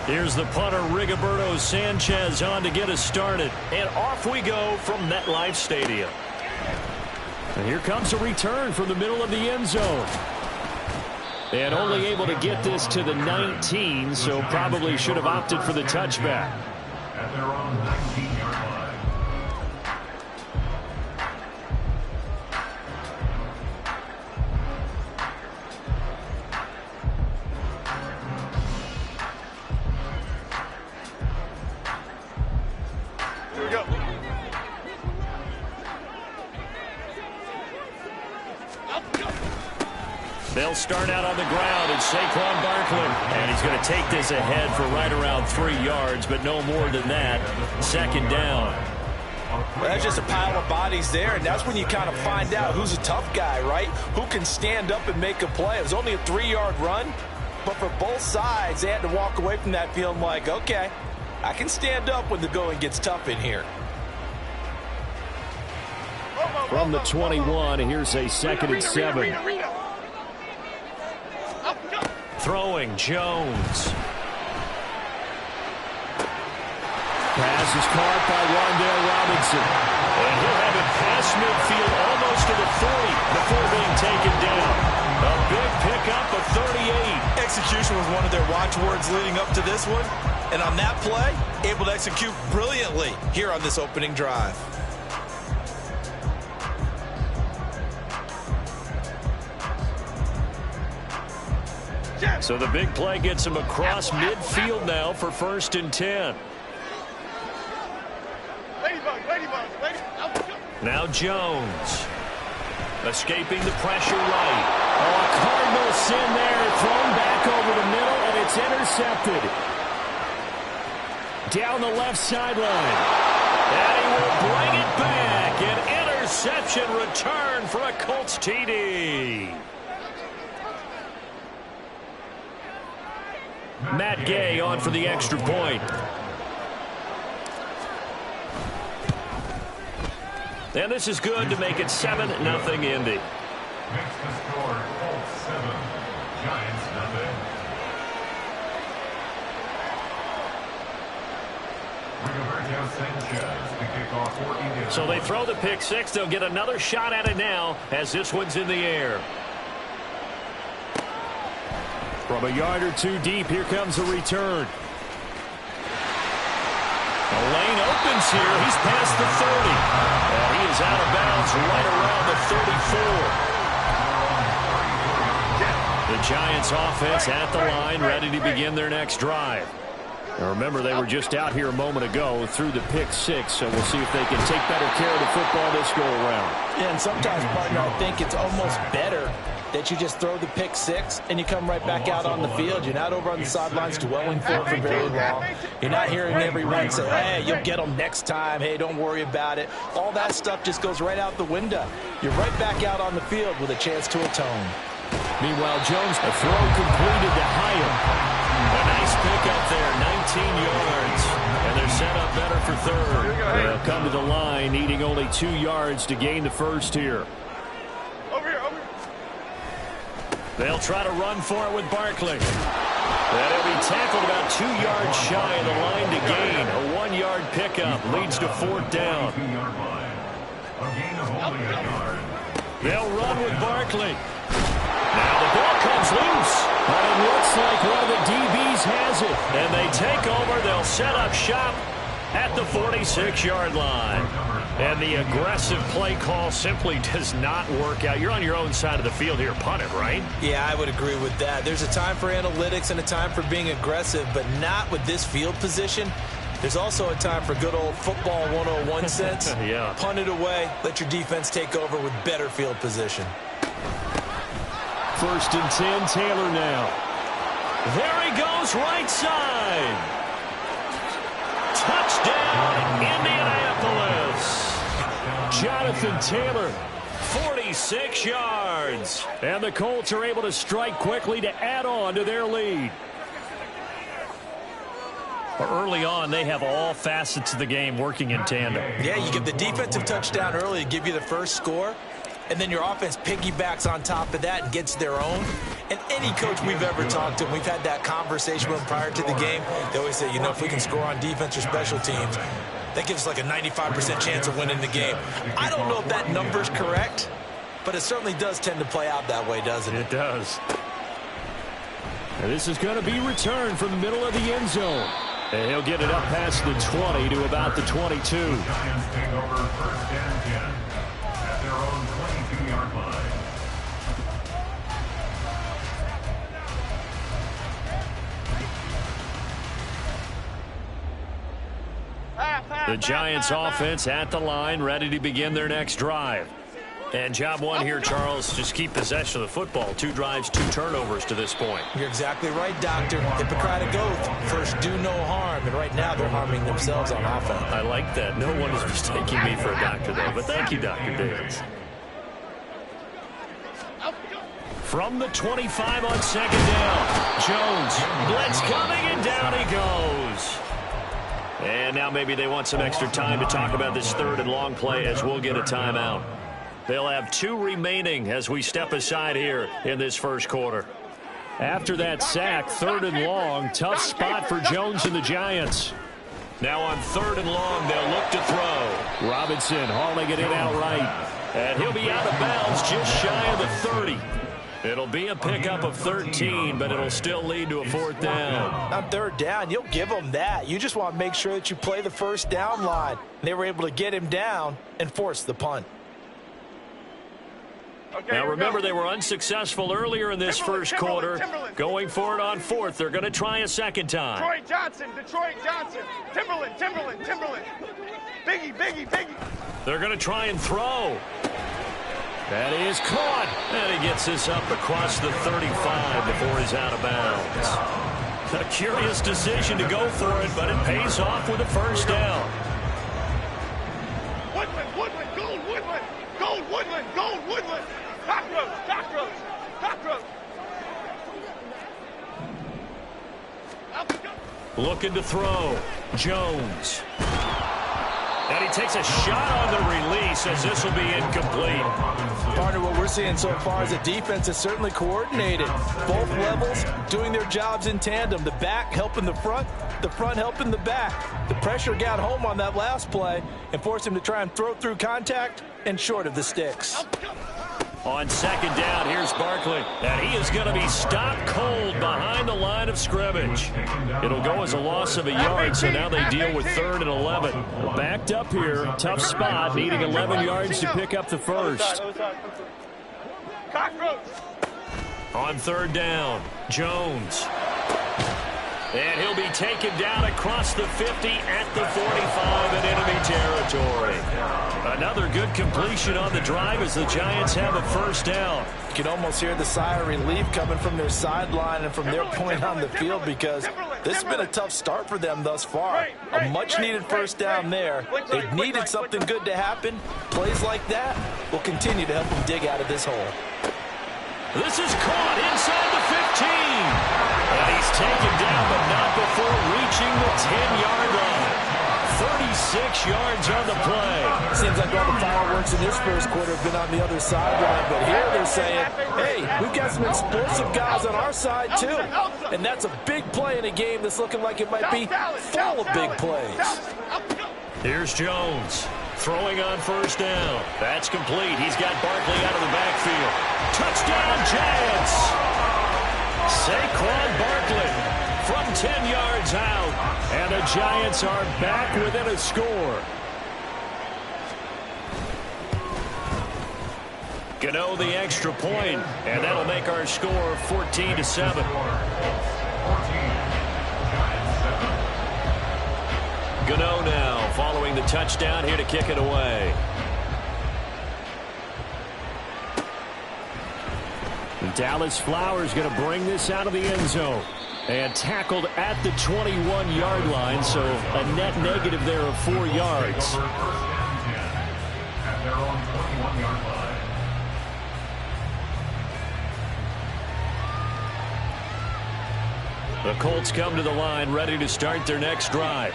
Here's the punter, Rigoberto Sanchez, on to get us started. And off we go from MetLife Stadium. And here comes a return from the middle of the end zone. And only able to get this to the 19, so probably should have opted for the touchback. At their own 19-yard line. They'll start out on the ground, and Saquon Barkley. And he's going to take this ahead for right around 3 yards, but no more than that. Second down. Well, that's just a pile of bodies there, and that's when you kind of find out who's a tough guy, right? Who can stand up and make a play. It was only a 3-yard run, but for both sides, they had to walk away from that feeling like, okay, I can stand up when the going gets tough in here. From the 21, here's a 2nd and 7. Throwing, Jones. Pass is caught by Wan'Dale Robinson. And he'll have it past midfield almost to the 40 before being taken down. A big pickup of 38. Execution was one of their watchwords leading up to this one. And on that play, able to execute brilliantly here on this opening drive. So the big play gets him across midfield now for 1st and 10. Now Jones. Escaping the pressure right. Oh, a Cardinal sin there. Thrown back over the middle, and it's intercepted. Down the left sideline. And he will bring it back. An interception return for a Colts TD. Matt Gay on for the extra point. And this is good to make it 7-0 Indy. Makes the score Colts 7, Giants nothing. Rigoberto Sanchez to kick off for Eagles. So they throw the pick six. They'll get another shot at it now as this one's in the air. From a yard or two deep, here comes a return. The lane opens here. He's past the 30. And he is out of bounds right around the 34. The Giants offense at the line, ready to begin their next drive. Now remember, they were just out here a moment ago through the pick six, so we'll see if they can take better care of the football this go around. Yeah, and sometimes, partner, I think it's almost better that you just throw the pick six and you come right back out on the field. You're not over on the sidelines dwelling for it for very long. You're not hearing everyone say, hey, you'll get them next time. Hey, don't worry about it. All that stuff just goes right out the window. You're right back out on the field with a chance to atone. Meanwhile, Jones, a throw completed to Hyam. A nice pickup there, 19 yards. And they're set up better for third. They'll come to the line, needing only 2 yards to gain the first here. They'll try to run for it with Barkley. And he'll be tackled about 2 yards shy of the line to gain. A 1-yard pickup leads to 4th down. They'll run with Barkley. Now the ball comes loose. But it looks like one of the DBs has it. And they take over. They'll set up shop at the 46-yard line. And the aggressive play call simply does not work out. You're on your own side of the field here, punt it, right? Yeah, I would agree with that. There's a time for analytics and a time for being aggressive, but not with this field position. There's also a time for good old football 101 sense. Yeah. Punt it away. Let your defense take over with better field position. 1st and 10, Taylor now. There he goes, right side. Touchdown, Indianapolis. Jonathan Taylor, 46 yards. And the Colts are able to strike quickly to add on to their lead. Early on, they have all facets of the game working in tandem. Yeah, you get the defensive touchdown early to give you the first score, and then your offense piggybacks on top of that and gets their own. And any coach we've ever talked to, we've had that conversation with them prior to the game, they always say, you know, if we can score on defense or special teams, that gives us like a 95% chance of winning the game. I don't know if that number's correct, but it certainly does tend to play out that way, doesn't it? It does. And this is going to be returned from the middle of the end zone. And he'll get it up past the 20 to about the 22. The Giants take over first and 10 at their own 22-yard line. The Giants offense at the line, ready to begin their next drive. And job one here, Charles, just keep possession of the football. 2 drives, 2 turnovers to this point. You're exactly right, Doctor. Hippocratic oath. First, do no harm. And right now, they're harming themselves on offense. I like that. No one is mistaking me for a doctor there. But thank you, Dr. Davis. From the 25 on second down. Jones. Blitz coming, and down he goes. And now maybe they want some extra time to talk about this 3rd and long play as we'll get a timeout. They'll have 2 remaining as we step aside here in this first quarter. After that sack, 3rd and long, tough spot for Jones and the Giants. Now on 3rd and long, they'll look to throw. Robinson hauling it in outright. And he'll be out of bounds just shy of the 30. It'll be a pickup of 13, but it'll still lead to a 4th down. On 3rd down, you'll give them that. You just want to make sure that you play the first down line. They were able to get him down and force the punt. Okay, now remember, they were unsuccessful earlier in this first quarter. Going for it on 4th. They're going to try a second time. Detroit Johnson. Timberland. Biggie. They're going to try and throw. That is caught. And he gets this up across the 35 before he's out of bounds. A curious decision to go for it, but it pays off with a first down. Woodland. Cockroach. Looking to throw. Jones. And he takes a shot on the release as this will be incomplete. Partner, what we're seeing so far is the defense is certainly coordinated. Both levels doing their jobs in tandem. The back helping the front helping the back. The pressure got home on that last play and forced him to try and throw through contact and short of the sticks. On second down, here's Barkley. And he is going to be stopped cold behind the line of scrimmage. It'll go as a loss of a yard, so now they deal with 3rd and 11. Backed up here, tough spot, needing 11 yards to pick up the first. On 3rd down, Jones. And he'll be taken down across the 50 at the 45 in enemy territory. Another good completion on the drive as the Giants have a first down. You can almost hear the sigh of relief coming from their sideline and from their point on the field because this has been a tough start for them thus far. A much-needed first down there. They needed something good to happen. Plays like that will continue to help them dig out of this hole. This is caught inside the 15. And he's taken down, but not before reaching the 10-yard line. 36 yards on the play. Seems like all the fireworks in this first quarter have been on the other sideline, but here they're saying, hey, we've got some explosive guys on our side too. And that's a big play in a game that's looking like it might be full of big plays. Here's Jones. Throwing on first down. That's complete. He's got Barkley out of the backfield. Touchdown, Giants! Saquon Barkley from 10 yards out. And the Giants are back within a score. Gano the extra point, and that'll make our score 14-7. Gano now following the touchdown here to kick it away. Dallas Flowers going to bring this out of the end zone. And tackled at the 21-yard line, so a net negative there of 4 yards. At their own 21-yard line. The Colts come to the line ready to start their next drive.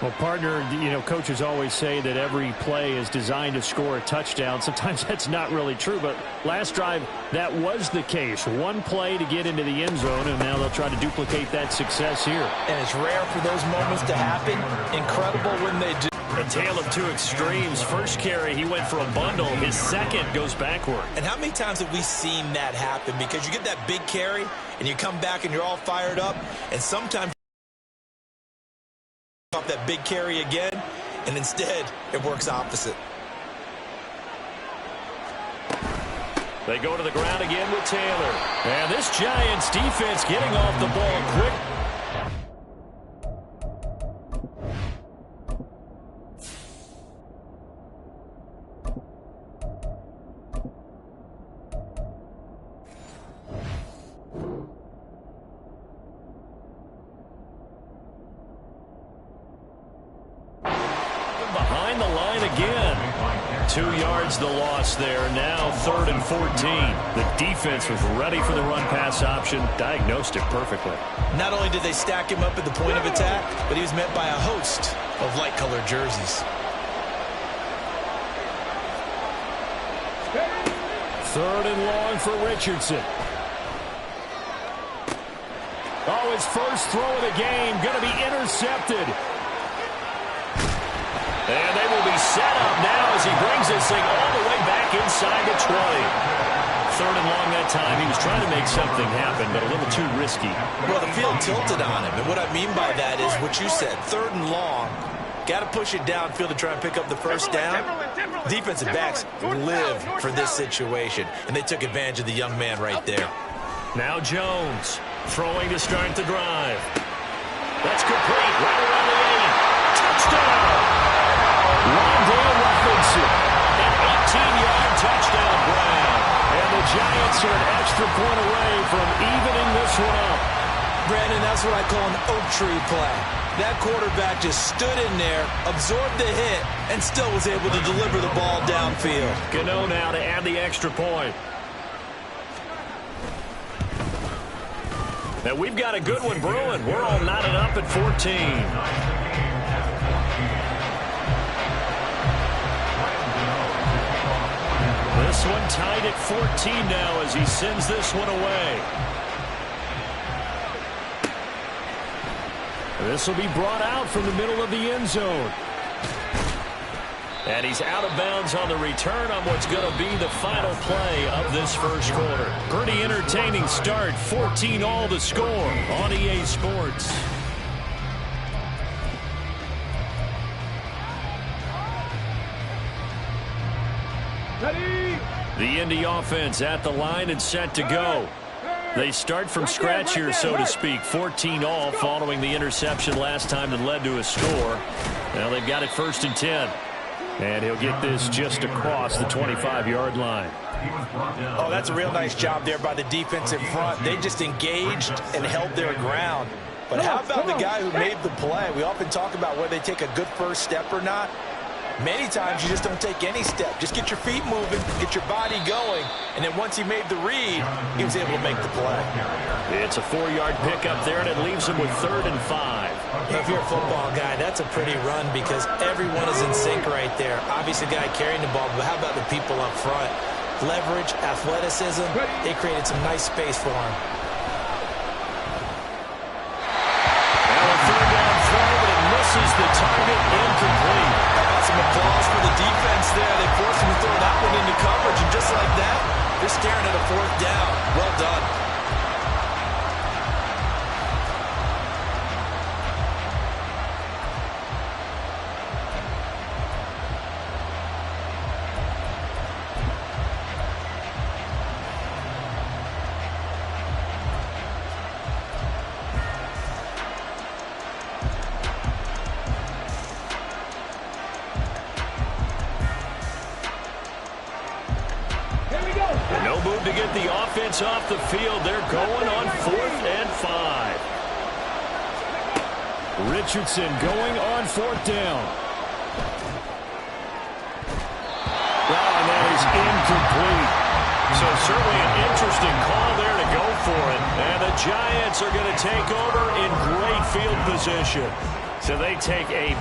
Well, partner, coaches always say that every play is designed to score a touchdown. Sometimes that's not really true, but last drive, that was the case. One play to get into the end zone, and now they'll try to duplicate that success here. And it's rare for those moments to happen. Incredible when they do. A tale of two extremes. First carry, he went for a bundle. His second goes backward. And how many times have we seen that happen? Because you get that big carry, and you come back and you're all fired up, and sometimes off that big carry again, and instead it works opposite. They go to the ground again with Taylor. And this Giants defense getting off the ball quick. Behind the line again. 2 yards the loss there. Now 3rd and 14. The defense was ready for the run-pass option. Diagnosed it perfectly. Not only did they stack him up at the point of attack, but he was met by a host of light-colored jerseys. 3rd and long for Richardson. Oh, his first throw of the game going to be intercepted. And they will be set up now as he brings this thing all the way back inside the 20. 3rd and long that time. He was trying to make something happen, but a little too risky. Well, the field tilted on him, and what I mean by that is what you said. 3rd and long. Got to push it downfield to try and pick up the first down. Defensive backs live for this situation, and they took advantage of the young man right there. Now Jones throwing to start the drive. That's complete. Right around the 8. Touchdown! Rondale Robinson, an 18-yard touchdown grab. And the Giants are an extra point away from evening this one up. Brandon, that's what I call an oak tree play. That quarterback just stood in there, absorbed the hit, and still was able to deliver the ball downfield. Gano now to add the extra point. Now we've got a good one brewing. We're all knotted up at 14. This one tied at 14 now as he sends this one away. This will be brought out from the middle of the end zone. And he's out of bounds on the return on what's going to be the final play of this first quarter. Pretty entertaining start. 14-all the score on EA Sports. The Indy offense at the line and set to go. They start from scratch here, so to speak. 14-all following the interception last time that led to a score. Now they've got it 1st and 10. And he'll get this just across the 25-yard line. Oh, that's a real nice job there by the defense in front. They just engaged and held their ground. But how about the guy who made the play? We often talk about whether they take a good first step or not. Many times you just don't take any step. Just get your feet moving, get your body going, and then once he made the read, he was able to make the play. It's a 4-yard pickup there, and it leaves him with 3rd and 5. If you're a football guy, that's a pretty run because everyone is in sync right there. Obviously, the guy carrying the ball, but how about the people up front? Leverage, athleticism, they created some nice space for him. Now a 3rd down throw, but it misses the target, incomplete. Some applause for the defense there. They forced him to throw that one into coverage, and just like that, they're staring at a 4th down. Well done. No move to get the offense off the field. They're going on 4th and 5. Richardson going on 4th down. And that is incomplete. So certainly an interesting call there to go for it. And the Giants are going to take over in great field position. So they take a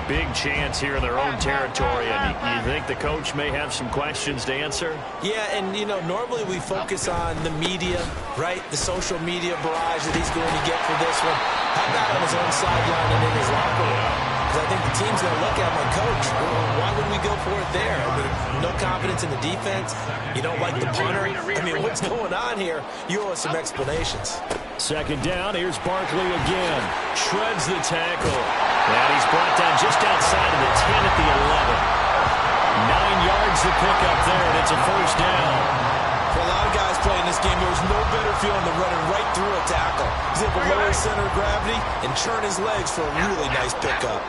big chance here in their own territory, and you think the coach may have some questions to answer? Yeah, and, you know, normally we focus on the media, right, the social media barrage that he's going to get for this one. How about on his own sideline and in his locker room? Because I think the team's going to look at him like, Coach, why would we go for it there? I mean, no confidence in the defense. You don't like the punter. I mean, what's going on here? You owe us some explanations. Second down, here's Barkley again. Shreds the tackle. And he's brought down just outside of the 10 at the 11. 9 yards to pick up there, and it's a first down. For a lot of guys playing this game, there's no better feeling than running right through a tackle. He's able to lower his center of gravity and churn his legs for a really nice pickup.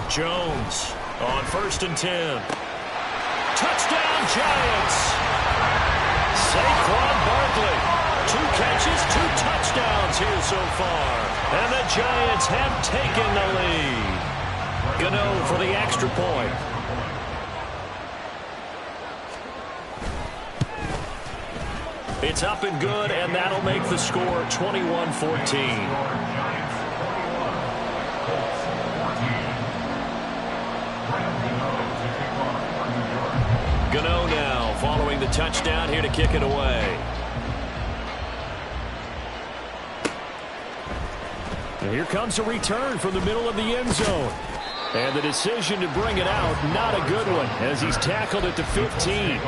Jones on 1st and 10. Touchdown, Giants! Saquon Barkley. 2 catches, 2 touchdowns here so far. And the Giants have taken the lead. Gano for the extra point. It's up and good, and that'll make the score 21-14. Gano now following the touchdown here to kick it away. And here comes a return from the middle of the end zone. And the decision to bring it out, not a good one, as he's tackled at the 15.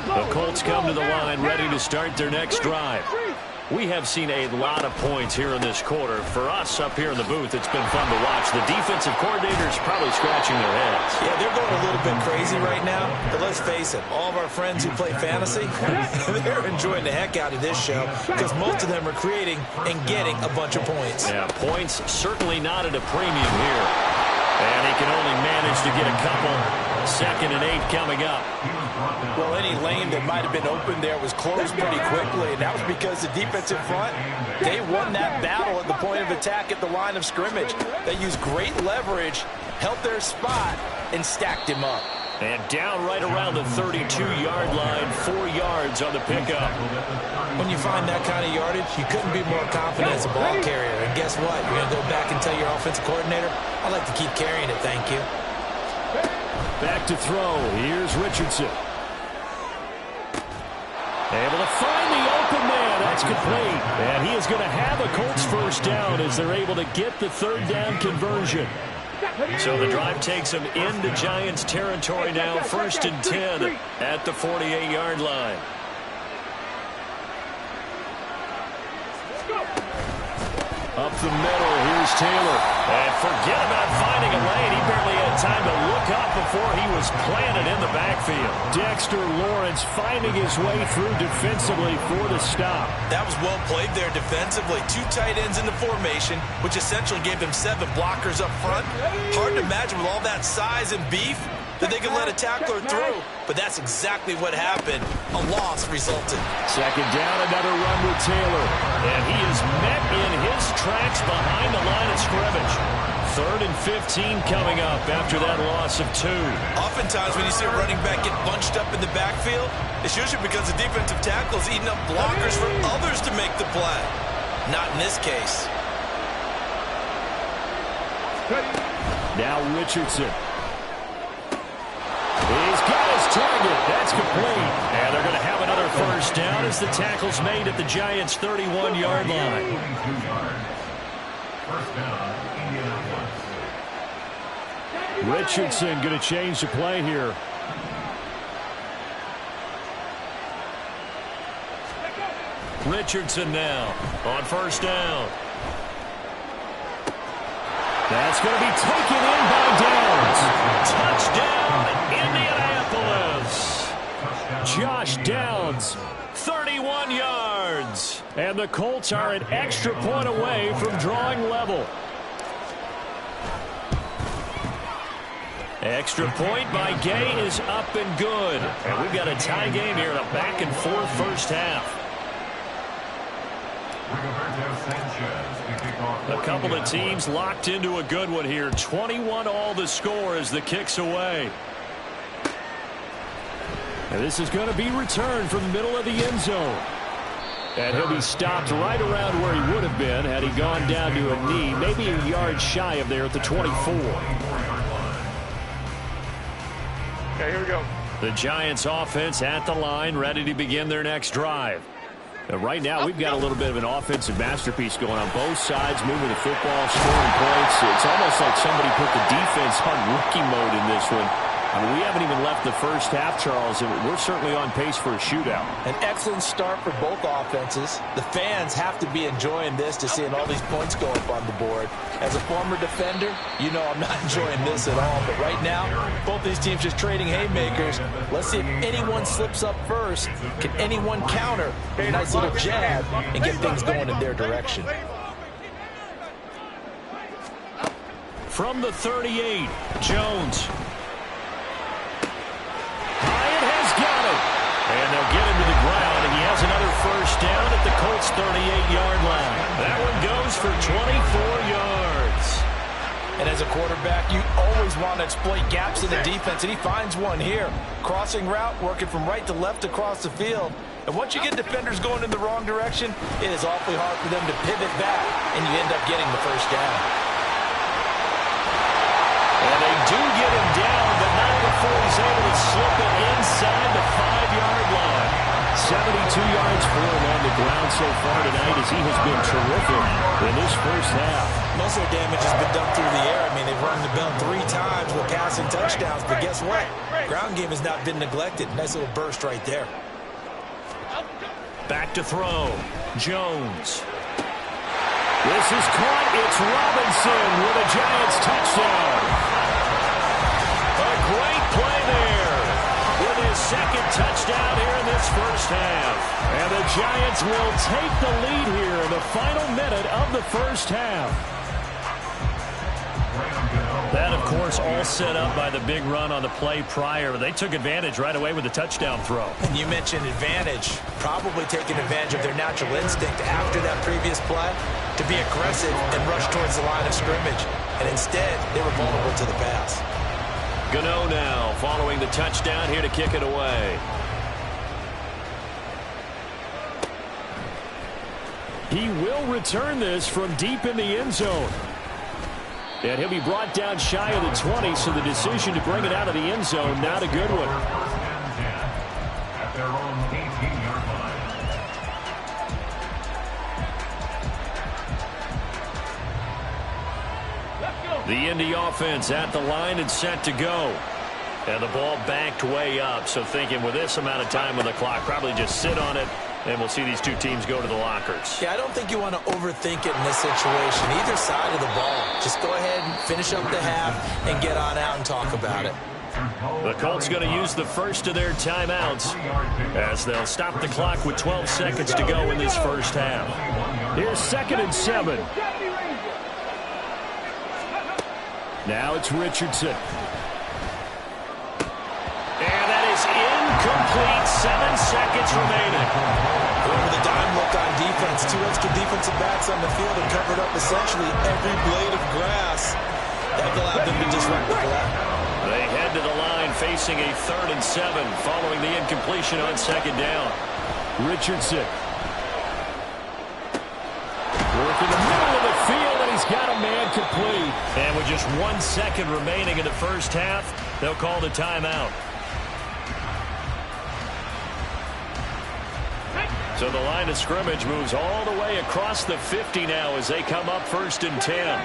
The Colts come to the line ready to start their next drive. We have seen a lot of points here in this quarter. For us up here in the booth, it's been fun to watch. The defensive coordinators probably scratching their heads. Yeah, they're going a little bit crazy right now. But let's face it, all of our friends who play fantasy, they're enjoying the heck out of this show because most of them are creating and getting a bunch of points. Yeah, points certainly not at a premium here. And he can only manage to get a couple. 2nd and 8 coming up. Well, any lane that might have been open there was closed pretty quickly, and that was because the defensive front, they won that battle at the point of attack at the line of scrimmage. They used great leverage, held their spot, and stacked him up. And down right around the 32-yard line, 4 yards on the pickup. When you find that kind of yardage, you couldn't be more confident as a ball carrier. And guess what? You're going to go back and tell your offensive coordinator, I'd like to keep carrying it, thank you. Back to throw. Here's Richardson. Able to find the open man. That's complete. And he is going to have a Colts first down as they're able to get the 3rd down conversion. So the drive takes them into Giants territory now. 1st and 10 at the 48-yard line. Up the middle, here's Taylor. And forget about finding a lane. He barely had time to look up before he was planted in the backfield. Dexter Lawrence finding his way through defensively for the stop. That was well played there defensively. 2 tight ends in the formation, which essentially gave him 7 blockers up front. Hard to imagine with all that size and beef that they could let a tackler through. But that's exactly what happened. A loss resulted. 2nd down, another run with Taylor. And he is met in his tracks behind the line of scrimmage. 3rd and 15 coming up after that loss of 2. Oftentimes when you see a running back get bunched up in the backfield, it's usually because the defensive tackle is eating up blockers for others to make the play. Not in this case. Now Richardson. He's got his target. That's complete. And they're going to have another first down as the tackle's made at the Giants' 31-yard line. First down, Indianapolis. Richardson going to change the play here. Richardson now on 1st down. That's going to be taken in by Downs. Touchdown, Indianapolis. Josh Downs, 31 yards. And the Colts are an extra point away from drawing level. Extra point by Gay is up and good. And we've got a tie game here in a back-and-forth first half. A couple of teams locked into a good one here. 21 all the score as the kick's away. And this is going to be returned from the middle of the end zone. And he'll be stopped right around where he would have been had he gone down to a knee, maybe a yard shy of there at the 24. Okay, here we go. The Giants offense at the line, ready to begin their next drive. Right now, we've got a little bit of an offensive masterpiece going on both sides, moving the football, scoring points. It's almost like somebody put the defense on rookie mode in this one. I mean, we haven't even left the first half, Charles, and we're certainly on pace for a shootout. An excellent start for both offenses. The fans have to be enjoying this to seeing all these points go up on the board. As a former defender, you know I'm not enjoying this at all. But right now, both these teams just trading haymakers. Let's see if anyone slips up first. Can anyone counter with a nice little jab and get things going in their direction? From the 38, Jones. And they'll get him to the ground, and he has another first down at the Colts' 38-yard line. That one goes for 24 yards. And as a quarterback, you always want to exploit gaps in the defense, and he finds one here. Crossing route, working from right to left across the field. And once you get defenders going in the wrong direction, it is awfully hard for them to pivot back, and you end up getting the first down. And they do get him down, but not before he's able to slip it inside the 5-yard line. 72 yards for him on the ground so far tonight as he has been terrific in this first half. Most of their damage has been done through the air. I mean, they've rung the bell 3 times with passing touchdowns, but guess what? Ground game has not been neglected. Nice little burst right there. Back to throw. Jones. This is caught. It's Robinson with a Giants touchdown. A great play there with his second touchdown here in this first half. And the Giants will take the lead here in the final minute of the first half. That, of course, all set up by the big run on the play prior. They took advantage right away with the touchdown throw. And you mentioned advantage, probably taking advantage of their natural instinct after that previous play to be aggressive and rush towards the line of scrimmage. And instead, they were vulnerable to the pass. Gano now following the touchdown here to kick it away. He will return this from deep in the end zone. And he'll be brought down shy of the 20, so the decision to bring it out of the end zone, not a good one. At their own 18-yard line. The Indy offense at the line and set to go. And the ball backed way up, so thinking with this amount of time on the clock, probably just sit on it, and we'll see these two teams go to the lockers. Yeah, I don't think you want to overthink it in this situation. Either side of the ball. Just go ahead and finish up the half and get on out and talk about it. The Colts going to use the first of their timeouts as they'll stop the clock with 12 seconds to go in this first half. Here's 2nd and 7. Now it's Richardson. And that is incomplete. 7 seconds remaining. Over the dime look on defense. 2 extra defensive backs on the field and covered up essentially every blade of grass. That allowed them to disrupt the play. They head to the line facing a 3rd and 7 following the incompletion on 2nd down. Richardson. Working the middle of the field, and he's got a man complete. And with just 1 second remaining in the first half, they'll call the timeout. So the line of scrimmage moves all the way across the 50 now as they come up 1st and 10.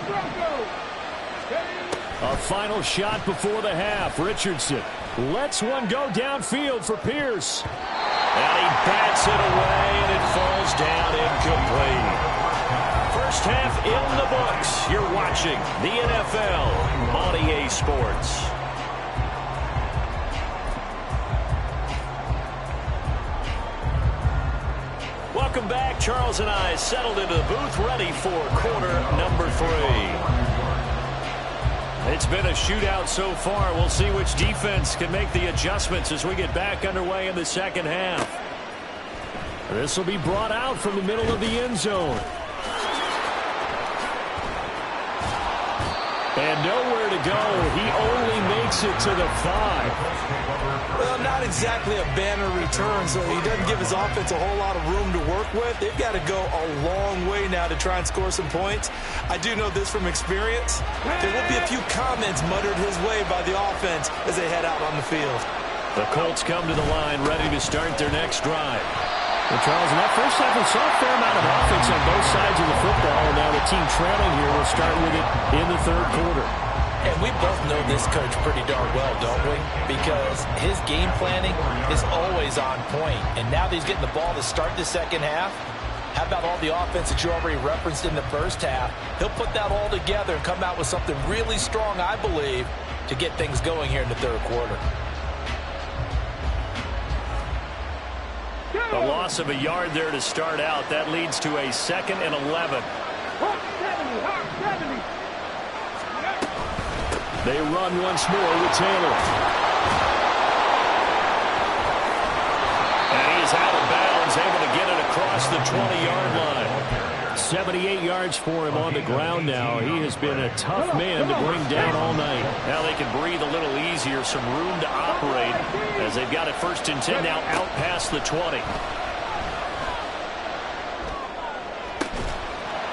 A final shot before the half. Richardson lets one go downfield for Pierce. And he bats it away, and it falls down incomplete. First half in the books. You're watching the NFL on EA Sports. Welcome back. Charles and I settled into the booth, ready for quarter number 3. It's been a shootout so far. We'll see which defense can make the adjustments as we get back underway in the second half. This will be brought out from the middle of the end zone. And nowhere to go. He only makes it to the 5. Well, not exactly a banner return, so he doesn't give his offense a whole lot of room to work with. They've got to go a long way now to try and score some points. I do know this from experience. There will be a few comments muttered his way by the offense as they head out on the field. The Colts come to the line ready to start their next drive. Well, Charles, in that first half, we saw a fair amount of offense on both sides of the football, and now the team trailing here will start with it in the third quarter. And we both know this coach pretty darn well, don't we? Because his game planning is always on point. And now that he's getting the ball to start the second half, how about all the offense that you already referenced in the first half? He'll put that all together and come out with something really strong, I believe, to get things going here in the third quarter. A loss of a yard there to start out. That leads to a 2nd and 11. They run once more with Taylor. And he's out of bounds, able to get it across the 20-yard line. 78 yards for him on the ground now. He has been a tough man to bring down all night. Now they can breathe a little easier, some room to operate as they've got it 1st and 10 now out past the 20.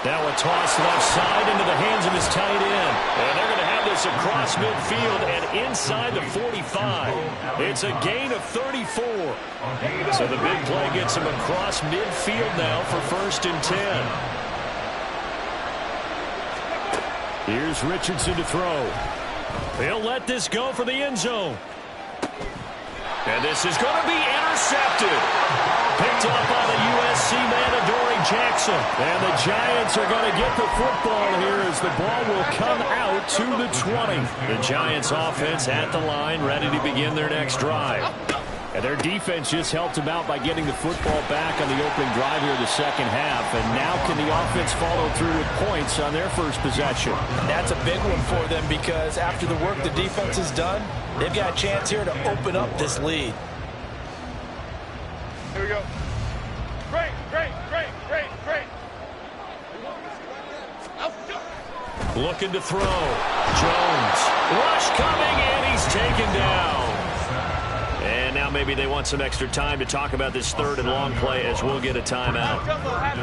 Now a toss left side into the hands of his tight end. And they're going to have this across midfield and inside the 45. It's a gain of 34. So the big play gets him across midfield now for 1st and 10. Here's Richardson to throw. He'll let this go for the end zone. And this is going to be intercepted. Picked up by the USC man, Adoree Jackson. And the Giants are going to get the football here as the ball will come out to the 20. The Giants offense at the line, ready to begin their next drive. And their defense just helped them out by getting the football back on the opening drive here in the second half. And now can the offense follow through with points on their first possession? That's a big one for them because after the work the defense has done, they've got a chance here to open up this lead. Here we go. Great. Looking to throw. Jones. Rush coming, and he's taken down. And now maybe they want some extra time to talk about this 3rd and long play as we'll get a timeout.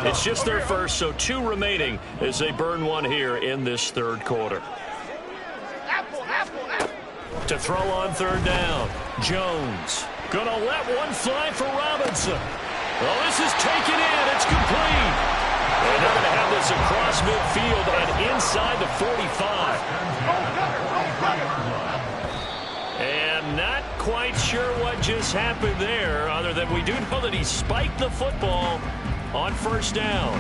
It's just their first, so 2 remaining as they burn one here in this 3rd quarter. To throw on 3rd down. Jones. Gonna let one fly for Robinson. Well, this is taken in. It's complete. And they're going to have this across midfield and inside the 45. And not quite sure what just happened there, other than we do know that he spiked the football on 1st down.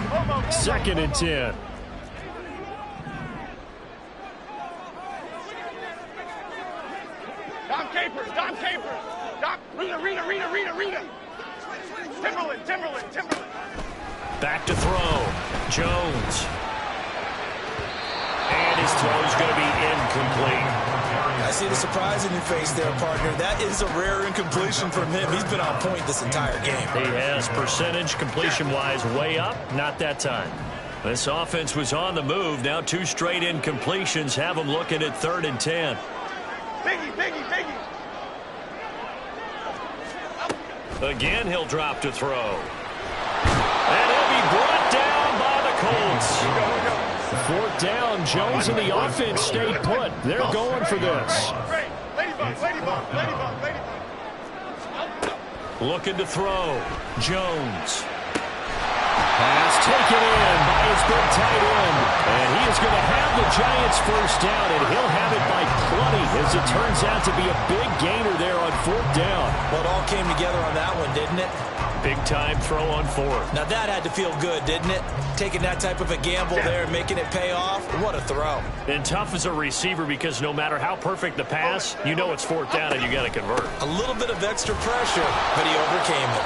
2nd and 10. Dom Capers. Rita. Timberland. Back to throw. Jones. And his throw's going to be incomplete. I see the surprise in your face there, partner. That is a rare incompletion from him. He's been on point this entire game. He has percentage completion-wise way up. Not that time. This offense was on the move. Now 2 straight incompletions have them looking at 3rd and 10. Biggie. Again, he'll drop to throw. And he'll be brought down by the Colts. 4th down. Jones and the offense stayed put. They're going for this. Ladybug. Looking to throw. Jones. Pass taken in by his big tight end. And he is going to have the Giants 1st down, and he'll have it by plenty as it turns out to be a big gainer there on 4th down. Well, it all came together on that one, didn't it? Big-time throw on 4th. Now that had to feel good, didn't it? Taking that type of a gamble there and making it pay off. What a throw. And tough as a receiver because no matter how perfect the pass, you know it's 4th down and you got to convert. A little bit of extra pressure, but he overcame it.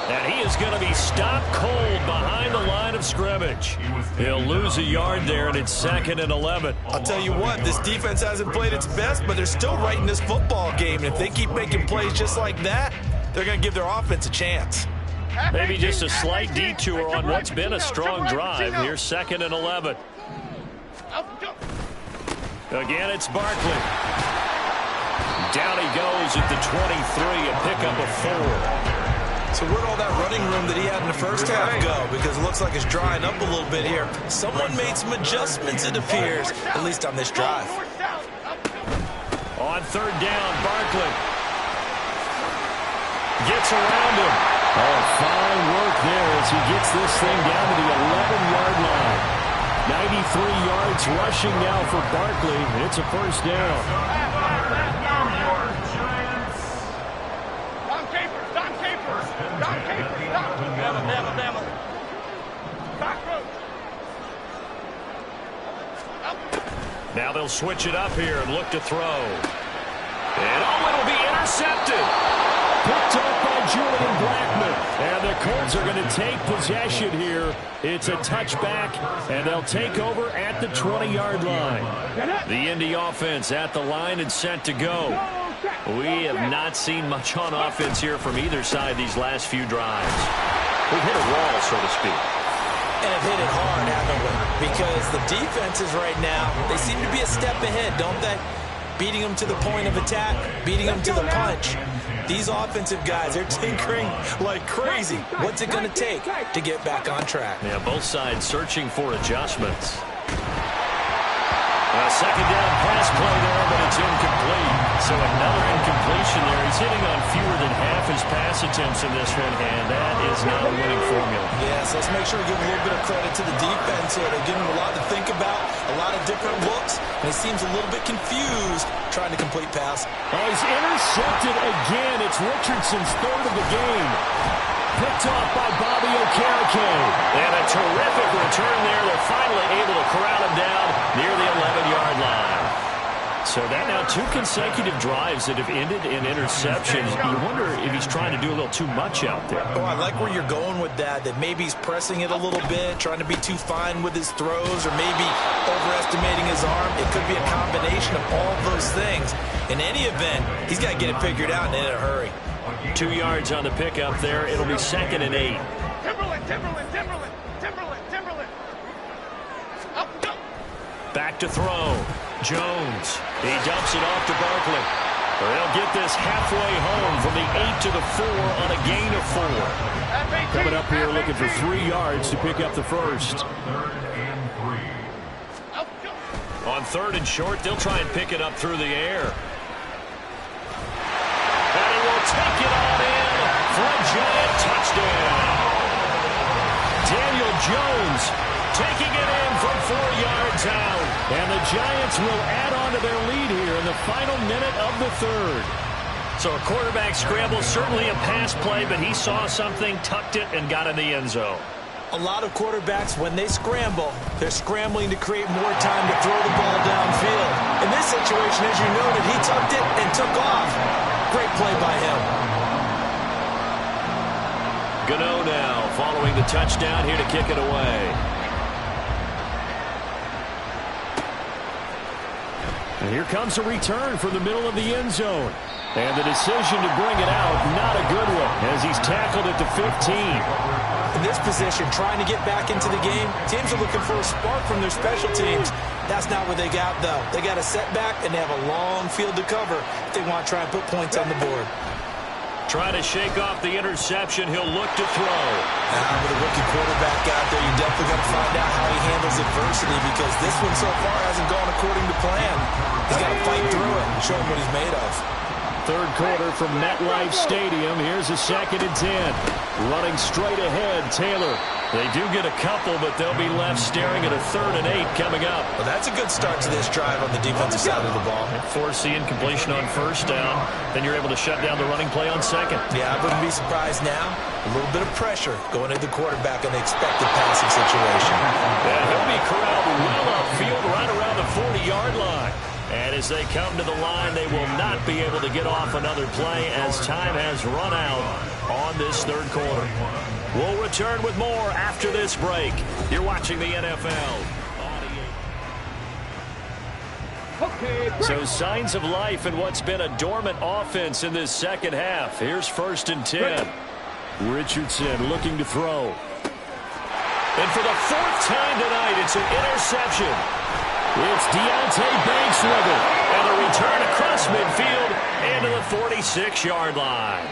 And he is going to be stopped cold behind the line of scrimmage. He'll lose a yard there, and it's 2nd and 11. I'll tell you what, this defense hasn't played its best, but they're still right in this football game. And if they keep making plays just like that, they're going to give their offense a chance. Maybe just a slight detour on what's been a strong drive. Here's 2nd and 11. Again, it's Barkley. Down he goes at the 23, a pickup of 4. So where'd all that running room that he had in the first half go? Because it looks like it's drying up a little bit here. Someone made some adjustments, it appears, at least on this drive. On third down, Barkley gets around him. Oh, fine work there as he gets this thing down to the 11-yard line. 93 yards rushing now for Barkley. It's a first down. Now they'll switch it up here and look to throw. And it'll be intercepted. Picked up by Julian Blackman. And the Colts are going to take possession here. It's a touchback, and they'll take over at the 20-yard line. The Indy offense at the line and set to go. We have not seen much on offense here from either side these last few drives. We've hit a wall, so to speak. And have hit it hard, haven't we? Because the defenses right now, they seem to be a step ahead, don't they? Beating them to the point of attack, beating them to the punch. These offensive guys, they're tinkering like crazy. What's it going to take to get back on track? Yeah, both sides searching for adjustments. A second down pass play there, but it's incomplete. So another incompletion there. He's hitting on fewer than half his pass attempts in this one, and that is not a winning formula. Yes, let's make sure we give a little bit of credit to the defense here. They're giving him a lot to think about, a lot of different looks, and he seems a little bit confused trying to complete pass. Oh, he's intercepted again. It's Richardson's third of the game. Picked off by Bobby Okereke. And a terrific return there. They're finally able to corral him down near the 11-yard line. So that now 2 consecutive drives that have ended in interceptions. You wonder if he's trying to do a little too much out there. Oh, I like where you're going with that maybe he's pressing it a little bit, trying to be too fine with his throws, or maybe overestimating his arm. It could be a combination of all of those things. In any event, he's got to get it figured out and in a hurry. 2 yards on the pickup there. It'll be 2nd and 8. Timberland. Up. Back to throw. Jones. He dumps it off to Barkley. They'll get this halfway home from the 8 to the 4 on a gain of 4. Coming up here looking for 3 yards to pick up the first. On 3rd and short, they'll try and pick it up through the air. And he will take it on in for a giant touchdown. Daniel Jones taking it in from 4 yards out. And the Giants will add on to their lead here in the final minute of the 3rd. So a quarterback scramble, certainly a pass play, but he saw something, tucked it, and got in the end zone. A lot of quarterbacks, when they scramble, they're scrambling to create more time to throw the ball downfield. In this situation, as you noted, he tucked it and took off. Great play by him. Gano now following the touchdown here to kick it away. And here comes a return from the middle of the end zone. And the decision to bring it out, not a good one, as he's tackled at the 15. In this position, trying to get back into the game, teams are looking for a spark from their special teams. That's not what they got, though. They got a setback, and they have a long field to cover if they want to try and put points on the board. Trying to shake off the interception. He'll look to throw. With a rookie quarterback out there, you definitely got to find out how he handles adversity, because this one so far hasn't gone according to plan. He's got to fight through it and show him what he's made of. 3rd quarter from MetLife Stadium. Here's a 2nd and 10. Running straight ahead, Taylor. They do get a couple, but they'll be left staring at a 3rd and 8 coming up. Well, that's a good start to this drive on the defensive side of the ball. Force the incompletion on 1st down. Then you're able to shut down the running play on 2nd. Yeah, I wouldn't be surprised now. A little bit of pressure going into the quarterback in the expected passing situation. And he'll be corralled well upfield right around the 40-yard line. And as they come to the line, they will not be able to get off another play as time has run out on this 3rd quarter. We'll return with more after this break. You're watching the NFL. So signs of life in what's been a dormant offense in this 2nd half. Here's 1st and 10. Richardson looking to throw. And for the 4th time tonight, it's an interception. It's Deontay Banks with it. And a return across midfield into the 46-yard line.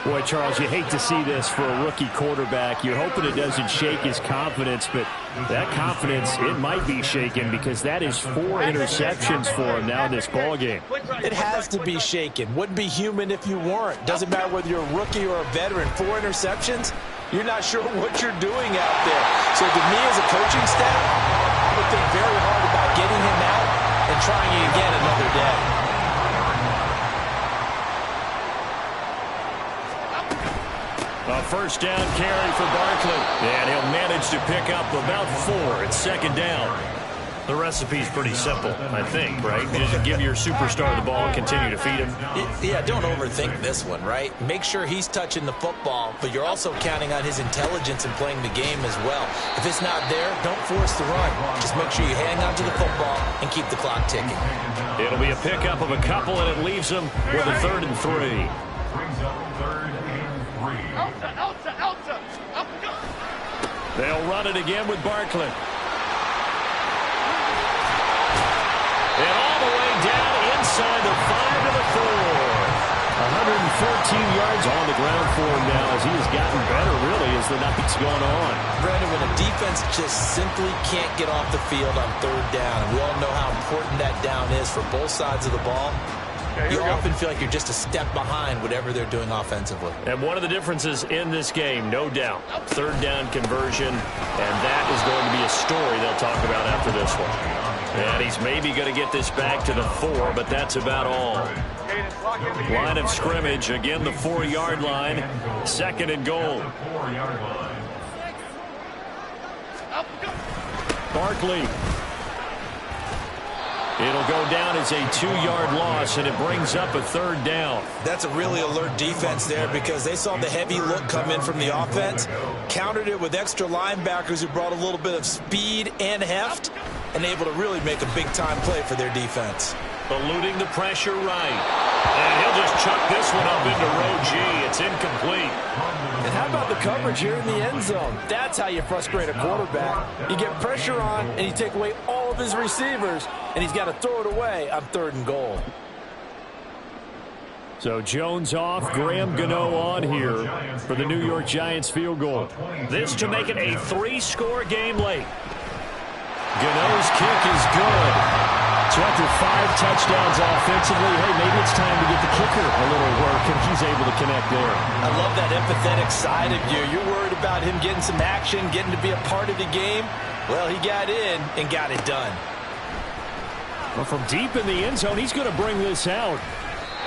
Boy, Charles, you hate to see this for a rookie quarterback. You're hoping it doesn't shake his confidence, but that confidence, it might be shaken because that is 4 interceptions for him now in this ballgame. It has to be shaken. Wouldn't be human if you weren't. Doesn't matter whether you're a rookie or a veteran. 4 interceptions, you're not sure what you're doing out there. So to me as a coaching staff, I would think very hard about getting him out and trying it again another day. A first down carry for Barkley. And he'll manage to pick up about 4 at second down. The recipe's pretty simple, I think, right? Just give your superstar the ball and continue to feed him. Yeah, don't overthink this one, right? Make sure he's touching the football, but you're also counting on his intelligence in playing the game as well. If it's not there, don't force the run. Just make sure you hang on to the football and keep the clock ticking. It'll be a pickup of a couple, and it leaves them with a 3rd and 3. Brings up 3rd and 3. They'll run it again with Barkley. And all the way down inside the 5 to the 4. 114 yards on the ground for him now as he has gotten better, really, as the night's gone on. Brandon, when a defense just simply can't get off the field on 3rd down, and we all know how important that down is for both sides of the ball, you often feel like you're just a step behind whatever they're doing offensively. And one of the differences in this game, no doubt, 3rd down conversion, and that is going to be a story they'll talk about after this one. And he's maybe going to get this back to the 4, but that's about all. Line of scrimmage, again the 4-yard line, 2nd and goal. Barkley. It'll go down as a 2-yard loss, and it brings up a 3rd down. That's a really alert defense there because they saw the heavy look come in from the offense, countered it with extra linebackers who brought a little bit of speed and heft, and able to really make a big-time play for their defense. Eluding the pressure right. And he'll just chuck this one up into row G. It's incomplete. And how about the coverage here in the end zone? That's how you frustrate a quarterback. You get pressure on, and you take away all of his receivers, and he's got to throw it away on 3rd and goal. So Jones off, Graham Gano on here for the New York Giants field goal. This to make it a 3-score game late. Gano's kick is good. So after 5 touchdowns offensively, hey, maybe it's time to get the kicker a little work, and he's able to connect there. I love that empathetic side of you. You're worried about him getting some action, getting to be a part of the game. Well, he got in and got it done. Well, from deep in the end zone, he's going to bring this out.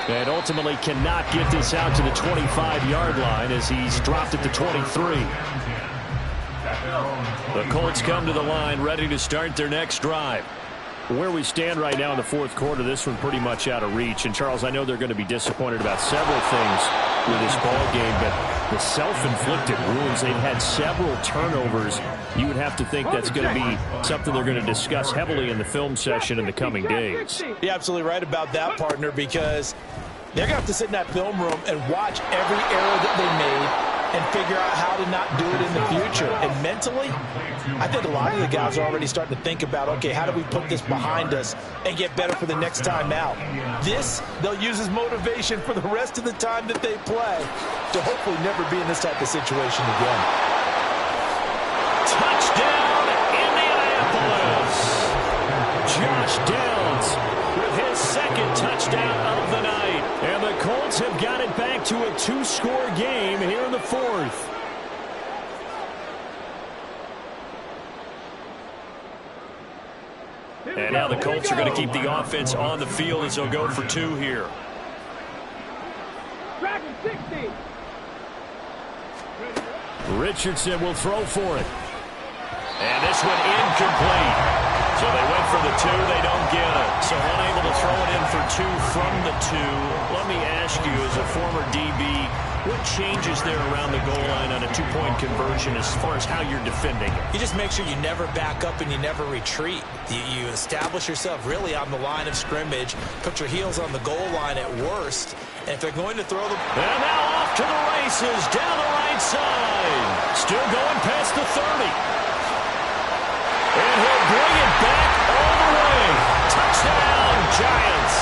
And ultimately cannot get this out to the 25-yard line as he's dropped at the 23. The Colts come to the line ready to start their next drive. Where we stand right now in the 4th quarter, this one pretty much out of reach. And, Charles, I know they're going to be disappointed about several things with this ball game, but the self-inflicted wounds, they've had several turnovers. You would have to think that's going to be something they're going to discuss heavily in the film session in the coming days. You're absolutely right about that, partner, because they're going to have to sit in that film room and watch every error that they made and figure out how to not do it in the future. And mentally, I think a lot of the guys are already starting to think about, okay, how do we put this behind us and get better for the next time out? This, they'll use as motivation for the rest of the time that they play to hopefully never be in this type of situation again. Touchdown, Indianapolis! Josh Downs with his 2nd touchdown of the night. And the Colts have got it back to a 2-score game here in the 4th. And now the Colts are going to keep the offense on the field as they'll go for 2 here. Richardson will throw for it. And this one incomplete. So they went for the 2, they don't get it. So unable to throw it in for 2 from the 2. Let me ask you, as a former DB, what changes there around the goal line on a 2-point conversion as far as how you're defending it? You just make sure you never back up and you never retreat. You establish yourself really on the line of scrimmage, put your heels on the goal line at worst, and if they're going to throw the... And now off to the races, down the right side. Still going past the 30. And he'll bring it back all the way Touchdown, Giants.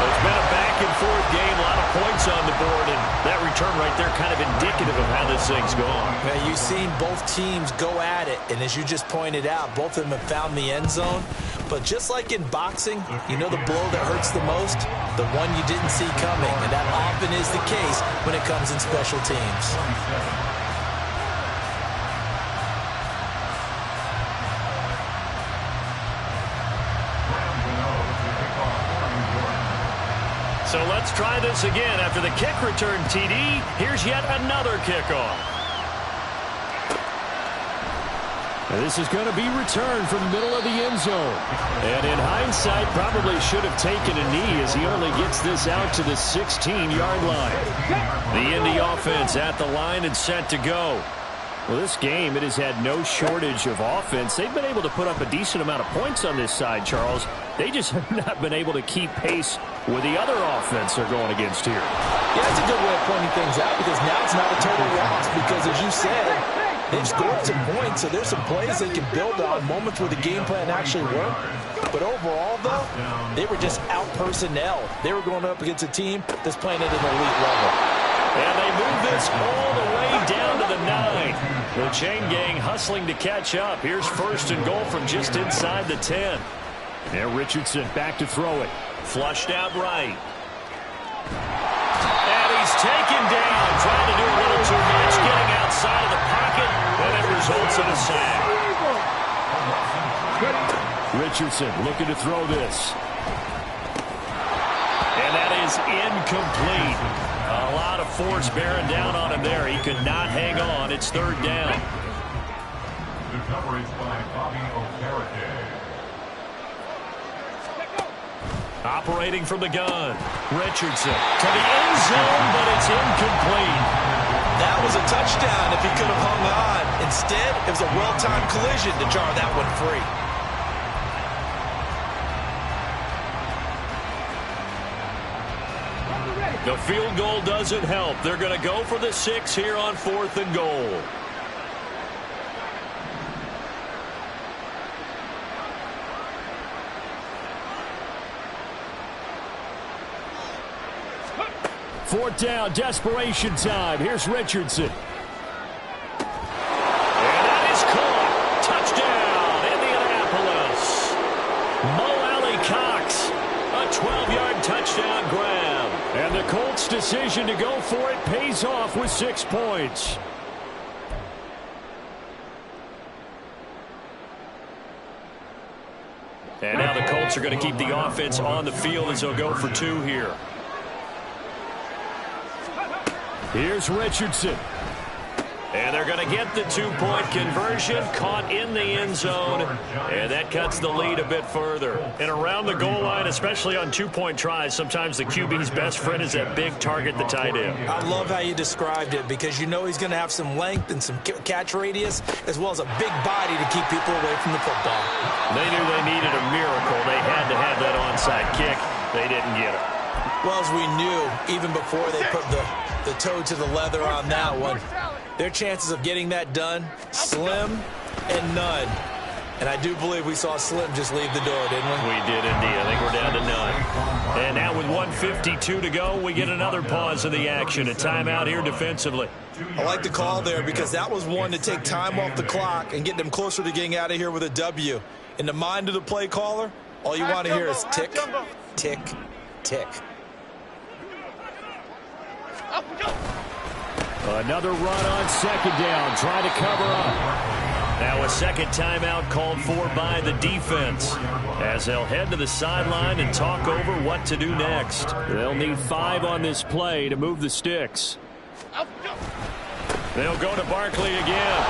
It's been a back-and-forth game, a lot of points on the board, and that return right there kind of indicative of how this thing's gone. Man, you've seen both teams go at it, and as you just pointed out, both of them have found the end zone. But just like in boxing, you know the blow that hurts the most? The one you didn't see coming, and that often is the case when it comes in special teams. So let's try this again. After the kick return TD, here's yet another kickoff. And this is going to be returned from the middle of the end zone. And in hindsight, probably should have taken a knee as he only gets this out to the 16-yard line. The Indy offense at the line and set to go. Well, this game, it has had no shortage of offense. They've been able to put up a decent amount of points on this side, Charles. They just have not been able to keep pace with the other offense they're going against here. Yeah, that's a good way of pointing things out because now it's not a total loss because, as you said, they've scored some points, so there's some plays they can build on, moments where the game plan actually worked. But overall, though, they were just out-personnel. They were going up against a team that's playing at an elite level. And they move this all the way down to the 9. The chain gang hustling to catch up. Here's first and goal from just inside the 10. And Richardson back to throw it. Flushed out right. And he's taken down. Trying to do a little too much. Getting outside of the pocket. And it results in a sack. Richardson looking to throw this. And that is incomplete. A lot of force bearing down on him there. He could not hang on. It's third down. The coverage by Bobby Okereke. Operating from the gun. Richardson to the end zone, but it's incomplete. That was a touchdown if he could have hung on. Instead, it was a well-timed collision to jar that one free. The field goal doesn't help. They're going to go for the 6 here on 4th and goal. Fourth down, desperation time. Here's Richardson. And that is caught. Touchdown, Indianapolis. Mo Alley Cox. A 12-yard touchdown grab. And the Colts' decision to go for it pays off with 6 points. And now the Colts are going to keep the offense on the field as they'll go for 2 here. Here's Richardson. And they're going to get the 2-point conversion, caught in the end zone, and that cuts the lead a bit further. And around the goal line, especially on 2-point tries, sometimes the QB's best friend is that big target, the tight end. I love how you described it because you know he's going to have some length and some catch radius as well as a big body to keep people away from the football. They knew they needed a miracle. They had to have that onside kick. They didn't get it. Well, as we knew, even before they put the toe to the leather on that one, their chances of getting that done, slim and none. And I do believe we saw Slim just leave the door, didn't we? We did indeed. I think we're down to none. And now with 1:52 to go, we get another pause of the action. A timeout here defensively. I like the call there because that was one to take time off the clock and get them closer to getting out of here with a W. In the mind of the play caller, all you want to hear is tick, tick, tick. Another run on second down, trying to cover up. Now a second timeout called for by the defense as they'll head to the sideline and talk over what to do next. They'll need 5 on this play to move the sticks. They'll go to Barkley again.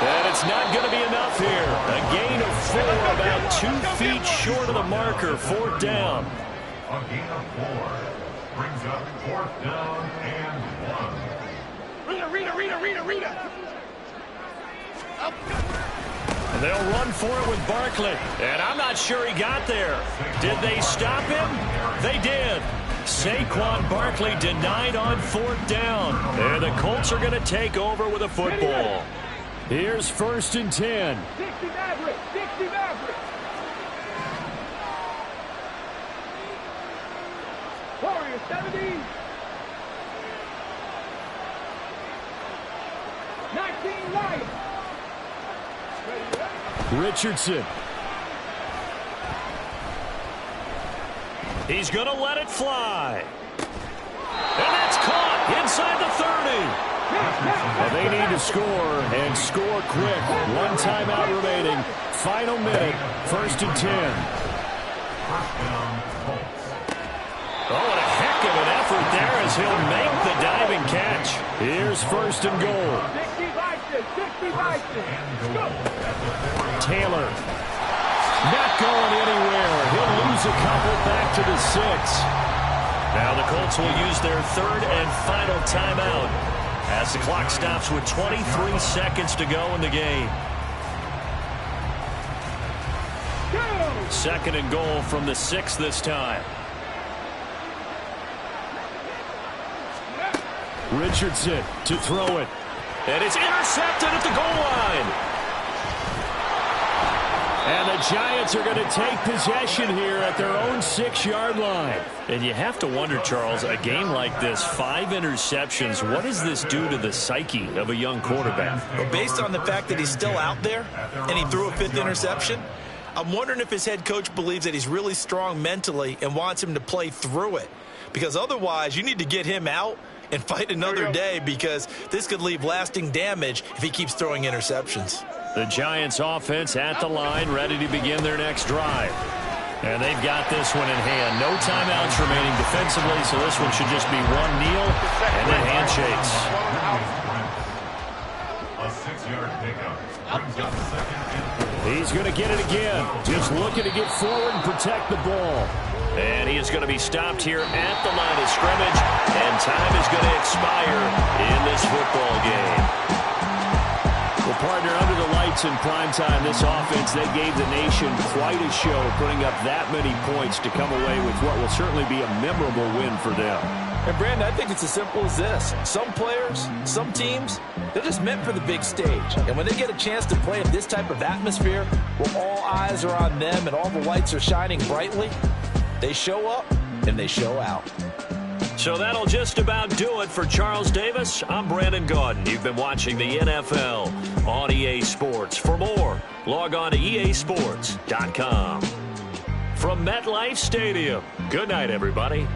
And it's not going to be enough here. A gain of 4, about 2 feet short of the marker. 4th down. A gain of 4 brings up 4th down and 1. Rita. And they'll run for it with Barkley. And I'm not sure he got there. Did they stop him? They did. Saquon Barkley denied on 4th down. And the Colts are going to take over with a football. Here's 1st and 10. 70. 19 light. Richardson. He's going to let it fly. And that's caught inside the 30. Well, they need to score, and score quick. One timeout remaining. Final minute, 1st and 10. Oh, what a heck of an effort there as he'll make the diving catch. Here's 1st and goal. 60 Taylor. Not going anywhere. He'll lose a couple back to the 6. Now the Colts will use their 3rd and final timeout as the clock stops with 23 seconds to go in the game. 2nd and goal from the 6 this time. Richardson to throw it. And it's intercepted at the goal line. And the Giants are going to take possession here at their own 6-yard line. And you have to wonder, Charles, a game like this, 5 interceptions, what does this do to the psyche of a young quarterback? Well, based on the fact that he's still out there and he threw a 5th interception, I'm wondering if his head coach believes that he's really strong mentally and wants him to play through it. Because otherwise, you need to get him out and fight another day, because this could leave lasting damage if he keeps throwing interceptions. The Giants offense at the line, ready to begin their next drive. And they've got this one in hand. No timeouts remaining defensively, so this one should just be one kneel and then handshakes. A 6-yard pickup brings up 2nd and 4. He's going to get it again. Just looking to get forward and protect the ball. And he is going to be stopped here at the line of scrimmage, and time is going to expire in this football game. Well, partner, under the lights in primetime, this offense, they gave the nation quite a show, putting up that many points to come away with what will certainly be a memorable win for them. And, Brandon, I think it's as simple as this. Some players, some teams, they're just meant for the big stage. And when they get a chance to play in this type of atmosphere, where all eyes are on them and all the lights are shining brightly, they show up and they show out. So that'll just about do it for Charles Davis. I'm Brandon Gaudin. You've been watching the NFL on EA Sports. For more, log on to easports.com. From MetLife Stadium, good night, everybody.